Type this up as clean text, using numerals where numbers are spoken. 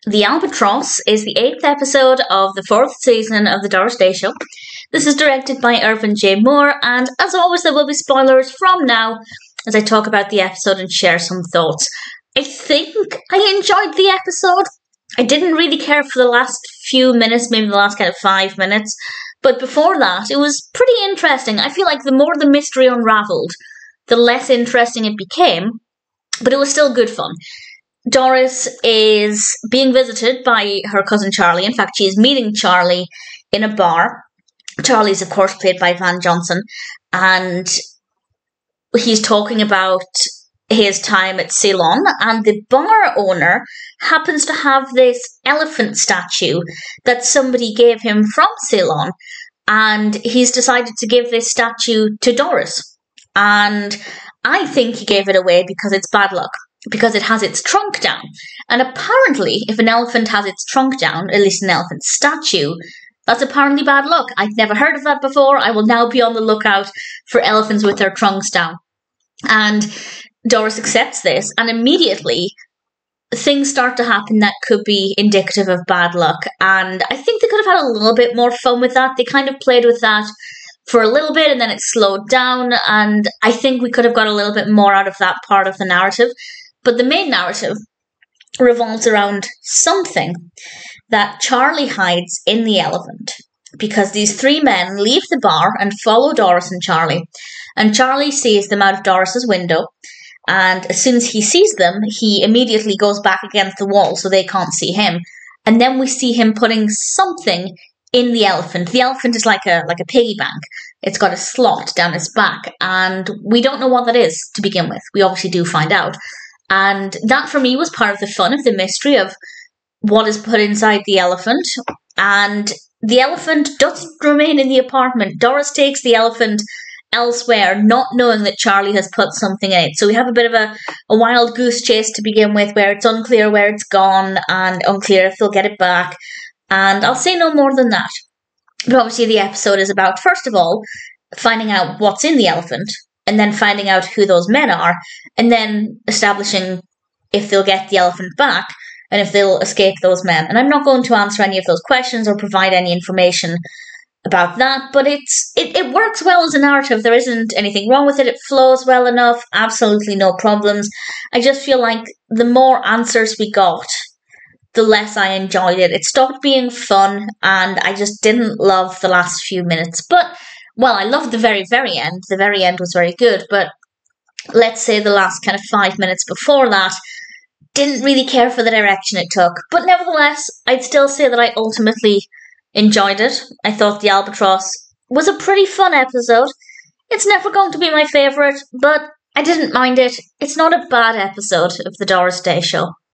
The Albatross is the 8th episode of the 4th season of the Doris Day Show. This is directed by Irving J. Moore, and as always there will be spoilers from now as I talk about the episode and share some thoughts. I think I enjoyed the episode. I didn't really care for the last few minutes, maybe the last kind of 5 minutes, but before that it was pretty interesting. I feel like the more the mystery unravelled, the less interesting it became, but it was still good fun. Doris is being visited by her cousin Charlie. In fact, she is meeting Charlie in a bar. Charlie's, of course, played by Van Johnson, and he's talking about his time at Ceylon, and the bar owner happens to have this elephant statue that somebody gave him from Ceylon, and he's decided to give this statue to Doris. And I think he gave it away because it's bad luck, because it has its trunk down. And apparently, if an elephant has its trunk down, at least an elephant statue, that's apparently bad luck. I've never heard of that before. I will now be on the lookout for elephants with their trunks down. And Doris accepts this, and immediately things start to happen that could be indicative of bad luck. And I think they could have had a little bit more fun with that. They kind of played with that for a little bit, and then it slowed down, and I think we could have got a little bit more out of that part of the narrative. But the main narrative revolves around something that Charlie hides in the elephant, because these three men leave the bar and follow Doris and Charlie, and Charlie sees them out of Doris's window, and as soon as he sees them, he immediately goes back against the wall so they can't see him. And then we see him putting something in the elephant. The elephant is like a piggy bank. It's got a slot down its back, and we don't know what that is to begin with. We obviously do find out. And that for me was part of the fun of the mystery of what is put inside the elephant. And the elephant doesn't remain in the apartment. Doris takes the elephant elsewhere, not knowing that Charlie has put something in it. So we have a bit of a wild goose chase to begin with, where it's unclear where it's gone and unclear if they'll get it back. And I'll say no more than that. But obviously the episode is about, first of all, finding out what's in the elephant, and then finding out who those men are, and then establishing if they'll get the elephant back, and if they'll escape those men. And I'm not going to answer any of those questions or provide any information about that, but it works well as a narrative. There isn't anything wrong with it. It flows well enough. Absolutely no problems. I just feel like the more answers we got, the less I enjoyed it. It stopped being fun, and I just didn't love the last few minutes. But, well, I loved the very, very end. The very end was very good, but let's say the last kind of 5 minutes before that, didn't really care for the direction it took. But nevertheless, I'd still say that I ultimately enjoyed it. I thought The Albatross was a pretty fun episode. It's never going to be my favourite, but I didn't mind it. It's not a bad episode of the Doris Day Show.